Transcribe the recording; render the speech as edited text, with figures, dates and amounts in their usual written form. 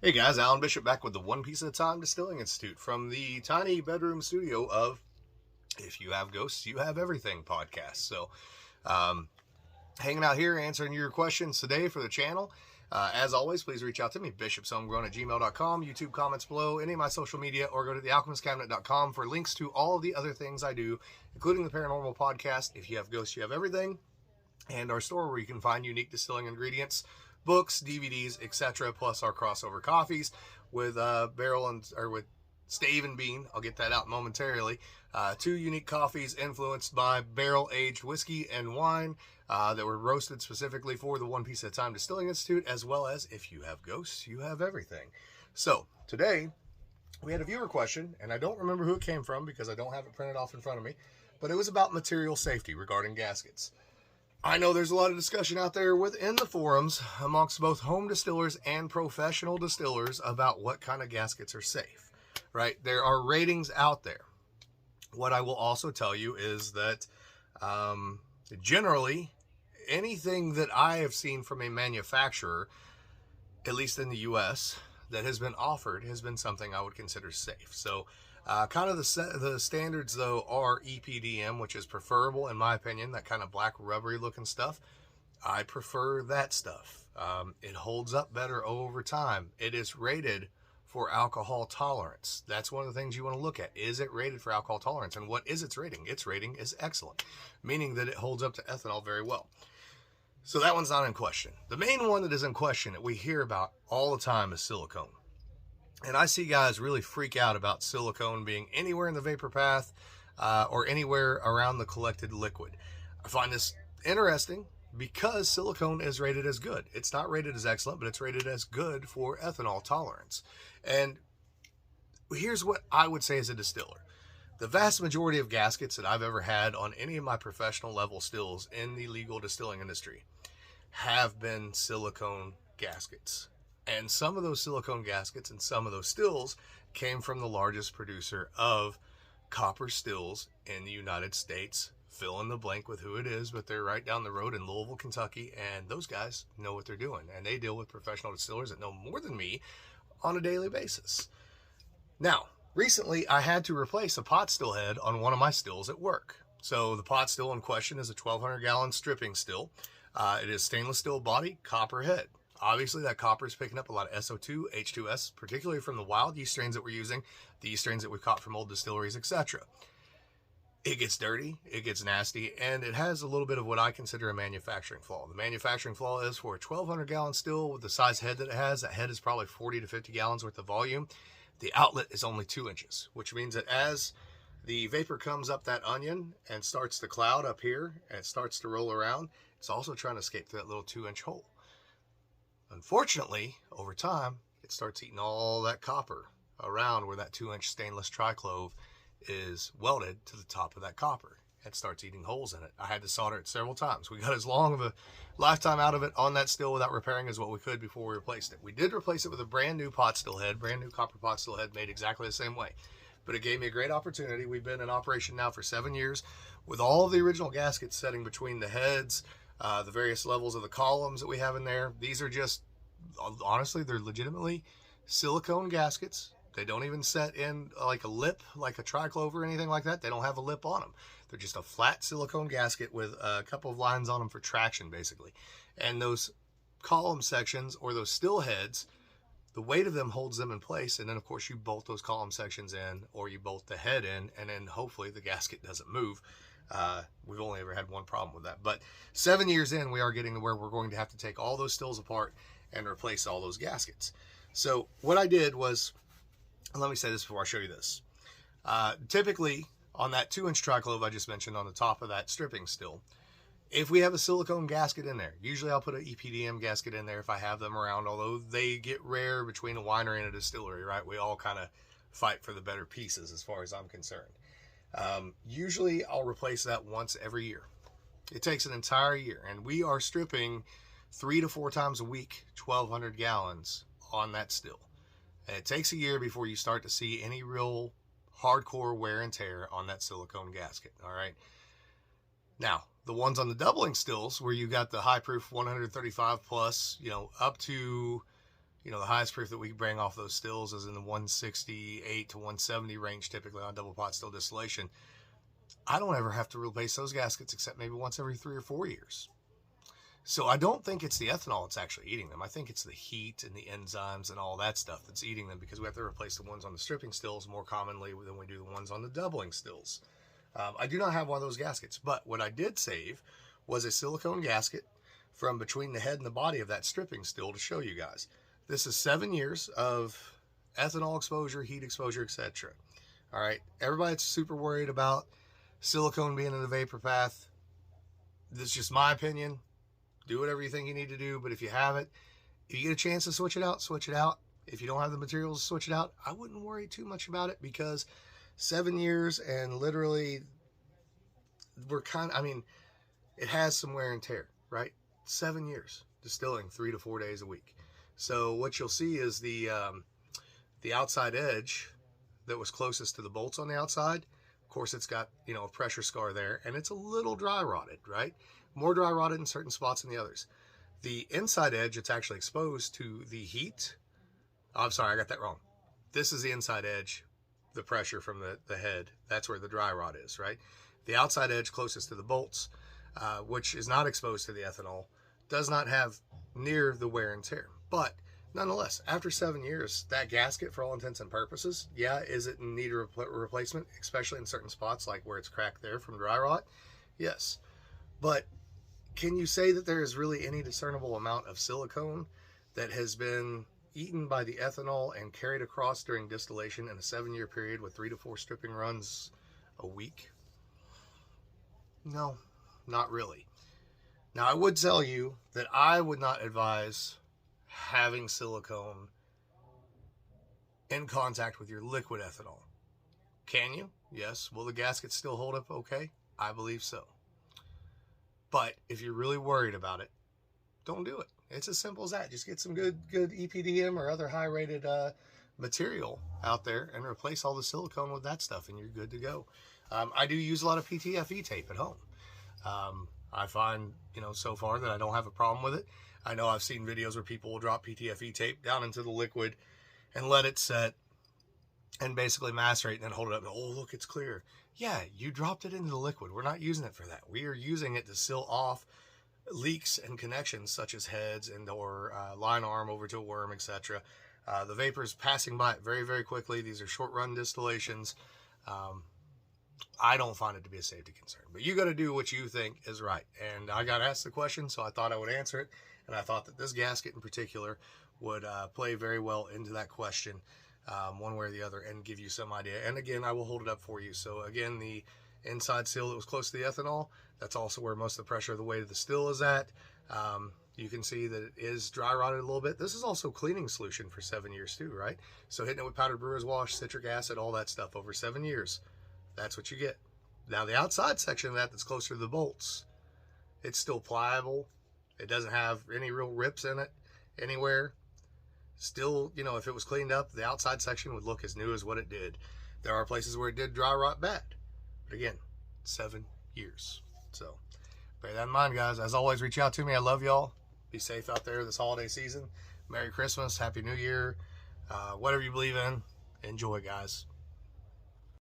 Hey guys, Alan Bishop back with the One Piece at a Time Distilling Institute from the tiny bedroom studio of If You Have Ghosts, You Have Everything podcast. Um, Hanging out here answering your questions today for the channel. As always, please reach out to me, bishopshomegrown@gmail.com, YouTube comments below, any of my social media, or go to thealchemistcabinet.com for links to all of the other things I do, including the paranormal podcast, If You Have Ghosts, You Have Everything, and our store where you can find unique distilling ingredients, books, DVDs, etc., plus our crossover coffees with with Stave and Bean. I'll get that out momentarily. Two unique coffees influenced by barrel-aged whiskey and wine that were roasted specifically for the One Piece at a Time Distilling Institute, as well as If You Have Ghosts, You Have Everything. So today we had a viewer question, and I don't remember who it came from because I don't have it printed off in front of me, but it was about material safety regarding gaskets. I know there's a lot of discussion out there within the forums amongst both home distillers and professional distillers about what kind of gaskets are safe, right? There are ratings out there. What I will also tell you is that generally, anything that I have seen from a manufacturer, at least in the US, that has been offered has been something I would consider safe. So kind of the standards, though, are EPDM, which is preferable, in my opinion, that kind of black rubbery looking stuff. I prefer that stuff. It holds up better over time. It is rated for alcohol tolerance. That's one of the things you want to look at. Is it rated for alcohol tolerance? And what is its rating? Its rating is excellent, meaning that it holds up to ethanol very well. So that one's not in question. The main one that is in question that we hear about all the time is silicone. And I see guys really freak out about silicone being anywhere in the vapor path or anywhere around the collected liquid. I find this interesting because silicone is rated as good. It's not rated as excellent, but it's rated as good for ethanol tolerance. And here's what I would say as a distiller. The vast majority of gaskets that I've ever had on any of my professional level stills in the legal distilling industry have been silicone gaskets. And some of those silicone gaskets and some of those stills came from the largest producer of copper stills in the United States. Fill in the blank with who it is, but they're right down the road in Louisville, Kentucky, and those guys know what they're doing. And they deal with professional distillers that know more than me on a daily basis. Now, recently I had to replace a pot still head on one of my stills at work. So the pot still in question is a 1,200 gallon stripping still. It is stainless steel body, copper head. Obviously, that copper is picking up a lot of SO2, H2S, particularly from the wild yeast strains that we're using, the yeast strains that we've caught from old distilleries, etc. It gets dirty, it gets nasty, and it has a little bit of what I consider a manufacturing flaw. The manufacturing flaw is for a 1,200 gallon still with the size head that it has. That head is probably 40 to 50 gallons worth of volume. The outlet is only 2 inches, which means that as the vapor comes up that onion and starts to cloud up here and it starts to roll around, it's also trying to escape through that little 2-inch hole. Unfortunately, over time, it starts eating all that copper around where that 2-inch stainless triclove is welded to the top of that copper. It starts eating holes in it. I had to solder it several times. We got as long of a lifetime out of it on that still without repairing as what we could before we replaced it. We did replace it with a brand new pot still head, brand new copper pot still head made exactly the same way. But it gave me a great opportunity. We've been in operation now for 7 years with all of the original gaskets setting between the heads, the various levels of the columns that we have in there. These are just, honestly, they're legitimately silicone gaskets. They don't even set in like a lip, like a triclove or anything like that. They don't have a lip on them. They're just a flat silicone gasket with a couple of lines on them for traction, basically. And those column sections or those still heads, the weight of them holds them in place. And then, of course, you bolt those column sections in or you bolt the head in, and then hopefully the gasket doesn't move. We've only ever had one problem with that. But 7 years in, we are getting to where we're going to have to take all those stills apart and replace all those gaskets. So what I did was, let me say this before I show you this. Typically, on that 2-inch triclove I just mentioned on the top of that stripping still, if we have a silicone gasket in there, usually I'll put an EPDM gasket in there if I have them around, although they get rare between a winery and a distillery, right? We all kind of fight for the better pieces as far as I'm concerned. Usually I'll replace that once every year. It takes an entire year, and we are stripping 3 to 4 times a week, 1,200 gallons on that still. And it takes a year before you start to see any real hardcore wear and tear on that silicone gasket, all right? Now, the ones on the doubling stills where you got the high proof 135 plus, up to You know, the highest proof that we bring off those stills is in the 168 to 170 range, typically on double pot still distillation. I don't ever have to replace those gaskets except maybe once every 3 or 4 years. So I don't think it's the ethanol that's actually eating them. I think it's the heat and the enzymes and all that stuff that's eating them, because we have to replace the ones on the stripping stills more commonly than we do the ones on the doubling stills. I do not have one of those gaskets, but what I did save was a silicone gasket from between the head and the body of that stripping still to show you guys. This is 7 years of ethanol exposure, heat exposure, etc. All right, everybody that's super worried about silicone being in the vapor path, this is just my opinion. Do whatever you think you need to do, but if you have it, if you get a chance to switch it out, switch it out. If you don't have the materials to switch it out, I wouldn't worry too much about it, because 7 years and literally it has some wear and tear, right? 7 years distilling 3 to 4 days a week. So what you'll see is the outside edge that was closest to the bolts on the outside. Of course, it's got, you know, a pressure scar there, and it's a little dry rotted, right? More dry rotted in certain spots than the others. The inside edge, it's actually exposed to the heat. Oh, I'm sorry, I got that wrong. This is the inside edge, the pressure from the head. That's where the dry rot is, right? The outside edge closest to the bolts, which is not exposed to the ethanol, does not have near the wear and tear. But nonetheless, after 7 years, that gasket, for all intents and purposes, yeah, is it in need of replacement, especially in certain spots like where it's cracked there from dry rot? Yes. But can you say that there is really any discernible amount of silicone that has been eaten by the ethanol and carried across during distillation in a 7-year period with 3 to 4 stripping runs a week? No, not really. Now, I would tell you that I would not advise having silicone in contact with your liquid ethanol. Can you? Yes. Will the gaskets still hold up okay? I believe so. But if you're really worried about it, don't do it. It's as simple as that. Just get some good EPDM or other high-rated material out there and replace all the silicone with that stuff, and you're good to go. I do use a lot of PTFE tape at home. I find, you know, so far that I don't have a problem with it. I know I've seen videos where people will drop PTFE tape down into the liquid and let it set and basically macerate and then hold it up and, oh, look, it's clear. Yeah, you dropped it into the liquid. We're not using it for that. We are using it to seal off leaks and connections such as heads and or line arm over to a worm, etc. The vapor is passing by it very, very quickly. These are short-run distillations. I don't find it to be a safety concern, but you got to do what you think is right. And I got asked the question, so I thought I would answer it. And I thought that this gasket in particular would play very well into that question, one way or the other, and give you some idea. And again, I will hold it up for you. So again, the inside seal that was close to the ethanol, that's also where most of the pressure of the weight of the still is at. You can see that it is dry rotted a little bit. This is also cleaning solution for 7 years too, right? So hitting it with powdered brewer's wash, citric acid, all that stuff over 7 years. That's what you get. Now the outside section of that's closer to the bolts, it's still pliable. It doesn't have any real rips in it anywhere. Still, you know, if it was cleaned up, the outside section would look as new as what it did. There are places where it did dry rot bad. But again, 7 years. So bear that in mind, guys. As always, reach out to me. I love y'all. Be safe out there this holiday season. Merry Christmas. Happy New Year. Whatever you believe in, enjoy, guys.